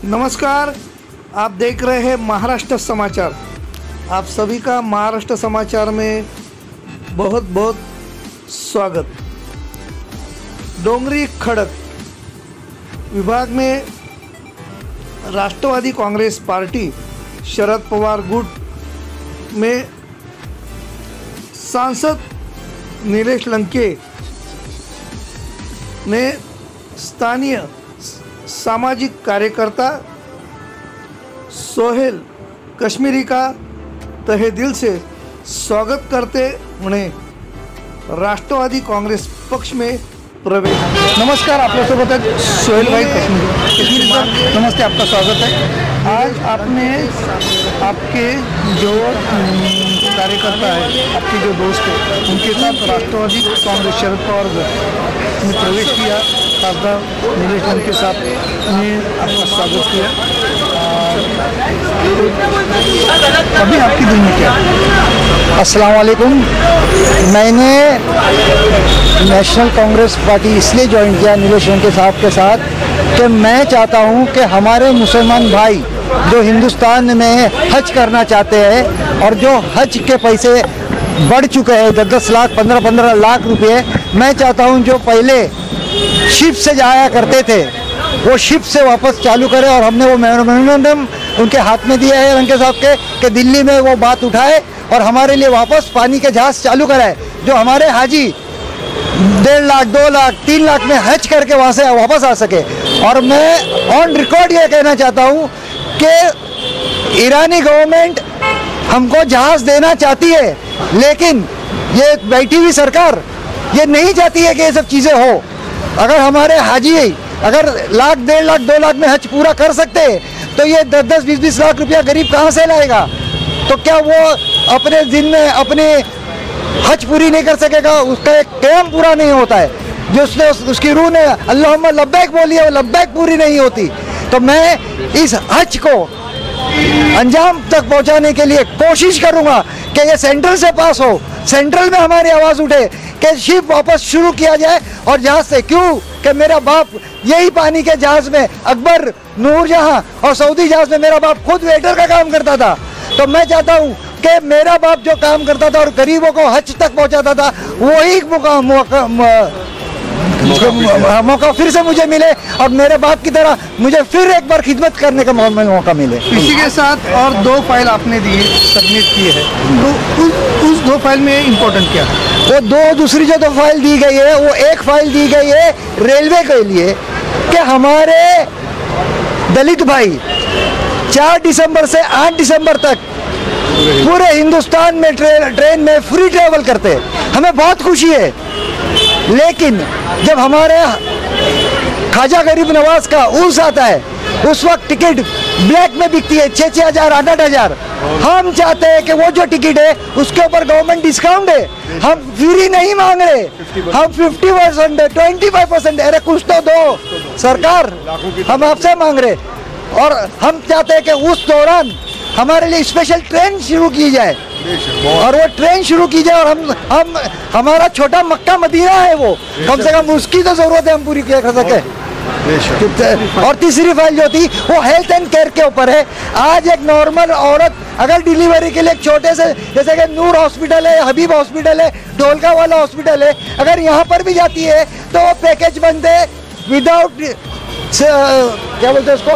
नमस्कार, आप देख रहे हैं महाराष्ट्र समाचार। आप सभी का महाराष्ट्र समाचार में बहुत बहुत स्वागत। डोंगरी खड़क विभाग में राष्ट्रवादी कांग्रेस पार्टी शरद पवार गुट में सांसद नीलेश लंके ने स्थानीय सामाजिक कार्यकर्ता सोहेल कश्मीरी का तहे दिल से स्वागत करते उन्हें राष्ट्रवादी कांग्रेस पक्ष में प्रवेश। नमस्कार, आपल्यासोबत आहेत सोहेल भाई कश्मीरी सर, नमस्ते, आपका स्वागत है। आज आपने आपके जो कार्यकर्ता है, आपके जो दोस्त है, उनके साथ राष्ट्रवादी कांग्रेस शरद पवार में प्रवेश किया। खासदार नीलेश लंके साहब ने आपका स्वागत किया। अभी आपकी दिल में क्या है? अस्सलाम वालेकुम। मैंने नेशनल कांग्रेस पार्टी इसलिए ज्वाइन किया नीलेश लंके साहब के साथ कि मैं चाहता हूं कि हमारे मुसलमान भाई जो हिंदुस्तान में हज करना चाहते हैं और जो हज के पैसे बढ़ चुके हैं 10-10 लाख 15-15 लाख रुपए, मैं चाहता हूं जो पहले शिप से जाया करते थे वो शिप से वापस चालू करें। और हमने वो मेमोरेंडम उनके हाथ में दिया है लंके साहब के कि दिल्ली में वो बात उठाए और हमारे लिए वापस पानी के जहाज चालू कराए। जो हमारे हाजी 1.5 लाख 2 लाख 3 लाख में हज करके वहाँ से वापस आ सके। और मैं ऑन रिकॉर्ड ये कहना चाहता हूँ कि ईरानी गवर्नमेंट हमको जहाज देना चाहती है, लेकिन ये बैठी हुई सरकार ये नहीं चाहती है कि ये सब चीज़ें हो। अगर हमारे हाजी अगर 1 लाख 1.5 लाख 2 लाख में हज पूरा कर सकते हैं तो ये 10-10 20-20 लाख रुपया गरीब कहाँ से लाएगा? तो क्या वो अपने दिन में अपने हज पूरी नहीं कर सकेगा? उसका एक क़याम पूरा नहीं होता है। जो उसने उसकी रूह ने अल्लाहुम्मा लब्बैक बोली है, वो लब्बैक पूरी नहीं होती। तो मैं इस हज को अंजाम तक पहुंचाने के लिए कोशिश करूंगा कि ये सेंट्रल से पास हो, सेंट्रल में हमारी आवाज़ उठे कि शिप वापस शुरू किया जाए। और जहाज से क्यों कि मेरा बाप यही पानी के जहाज में अकबर, नूरजहां और सऊदी जहाज में मेरा बाप खुद वेटर का काम करता था। तो मैं चाहता हूँ कि मेरा बाप जो काम करता था और गरीबों को हज तक पहुँचाता था, वही मौका फिर से मुझे मिले और मेरे बाप की तरह मुझे फिर एक बार खिदमत करने का मौका मिले। इसी के साथ और 2 फाइल आपने दी सबमिट किए हैं, तो उस 2 फाइल में इम्पोर्टेंट क्या है? वो दूसरी जो 2 फाइल दी गई है, वो एक फाइल दी गई है रेलवे के लिए कि हमारे दलित भाई 4 दिसंबर से 8 दिसंबर तक पूरे हिंदुस्तान में ट्रेन में फ्री ट्रेवल करते हैं। हमें बहुत खुशी है, लेकिन जब हमारे ख्वाजा गरीब नवाज का उर्स आता है उस वक्त टिकट ब्लैक में बिकती है 6-6 हज़ार 8-8 हज़ार। हम चाहते हैं कि वो जो टिकट है उसके ऊपर गवर्नमेंट डिस्काउंट है। हम फ्री नहीं मांग रहे, हम 50% 25%, अरे कुछ तो दो सरकार, हम आपसे मांग रहे। और हम चाहते हैं कि उस दौरान हमारे लिए स्पेशल ट्रेन शुरू की जाए और वो ट्रेन शुरू की जाए। और हम हमारा छोटा मक्का मदीना है, वो कम से कम उसकी तो जरूरत है, हम पूरी कर सके। और तीसरी फाइल जो थी वो हेल्थ एंड केयर के ऊपर है। आज एक नॉर्मल औरत अगर डिलीवरी के लिए एक छोटे से, जैसे कि नूर हॉस्पिटल है, हबीब हॉस्पिटल है, ढोलका वाला हॉस्पिटल है, अगर यहाँ पर भी जाती है तो वो पैकेज बनते हैं विदाउट क्या बोलते हैं उसको,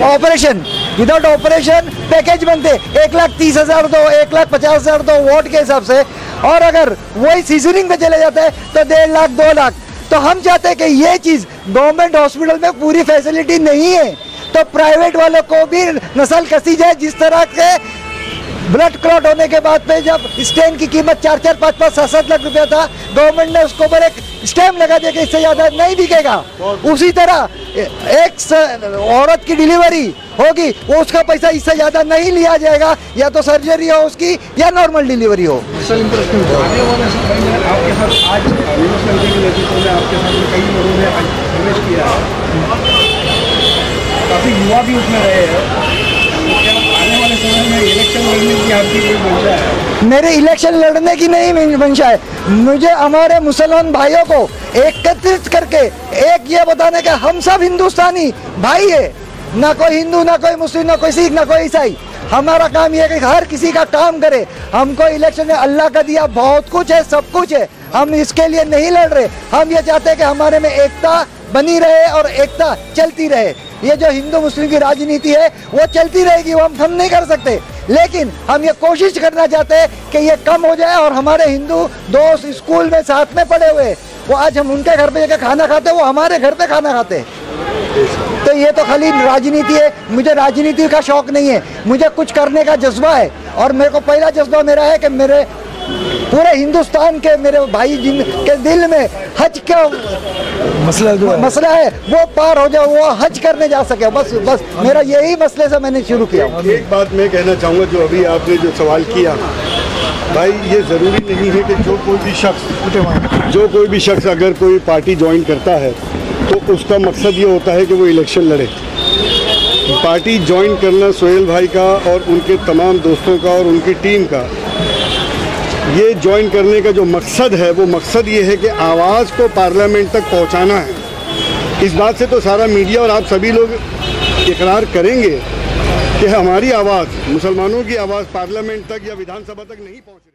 ऑपरेशन, विदाउट ऑपरेशन पैकेज बनते 1,30,000 दो, 1,50,000 दो वोट के हिसाब से। और अगर वही सीजनिंग पे चले जाते हैं तो 1.5 लाख 2 लाख। तो हम चाहते हैं कि ये चीज़ गवर्नमेंट हॉस्पिटल में पूरी फैसिलिटी नहीं है, तो प्राइवेट वालों को भी नस्ल कसी जाए। जिस तरह के ब्लड क्लॉट होने के बाद में जब स्टेन की कीमत 4-4, 5-5, 7-7 लाख रुपया था, गवर्नमेंट ने उसके ऊपर एक स्टैम्प लगा दिया कि इससे ज़्यादा नहीं बिकेगा। उसी तरह एक औरत की डिलीवरी होगी, वो उसका पैसा इससे ज़्यादा नहीं लिया जाएगा, या तो सर्जरी हो उसकी या नॉर्मल डिलीवरी हो। काफ़ी युवा भी उसमें रहे हैं। आने वाले समय में इलेक्शन लड़ने की आपकी कोई मंशा है? मेरे इलेक्शन लड़ने की नहीं मंशा है, मुझे हमारे मुसलमान भाइयों को एकत्रित करके एक ये बताने का हम सब हिंदुस्तानी भाई है, ना कोई हिंदू, ना कोई मुस्लिम, ना कोई सिख, ना कोई ईसाई। हमारा काम ये है कि हर किसी का काम करे। हमको इलेक्शन में अल्लाह का दिया बहुत कुछ है, सब कुछ है, हम इसके लिए नहीं लड़ रहे। हम ये चाहते हैं कि हमारे में एकता बनी रहे और एकता चलती रहे। ये जो हिंदू मुस्लिम की राजनीति है वो चलती रहेगी, वो हम नहीं कर सकते, लेकिन हम ये कोशिश करना चाहते हैं कि ये कम हो जाए। और हमारे हिंदू दोस्त स्कूल में साथ में पढ़े हुए, वो आज हम उनके घर पे जाकर खाना खाते हैं, वो हमारे घर पे खाना खाते हैं। तो ये तो खाली राजनीति है। मुझे राजनीति का शौक नहीं है, मुझे कुछ करने का जज्बा है। और मेरे को पहला जज्बा मेरा है कि मेरे पूरे हिंदुस्तान के मेरे भाई जिनके दिल में हज का मसला है वो पार हो जाए, वो हज करने जा सके। बस मेरा यही मसले से मैंने शुरू किया। एक बात मैं कहना चाहूँगा, जो अभी आपने जो सवाल किया भाई, ये ज़रूरी नहीं है कि जो कोई भी शख्स अगर कोई पार्टी ज्वाइन करता है तो उसका मकसद ये होता है कि वो इलेक्शन लड़े। पार्टी ज्वाइन करना सोहेल भाई का और उनके तमाम दोस्तों का और उनकी टीम का, ये ज्वाइन करने का जो मकसद है वो मकसद ये है कि आवाज़ को पार्लियामेंट तक पहुंचाना है। इस बात से तो सारा मीडिया और आप सभी लोग इकरार करेंगे कि हमारी आवाज़, मुसलमानों की आवाज़ पार्लियामेंट तक या विधानसभा तक नहीं पहुंच रही।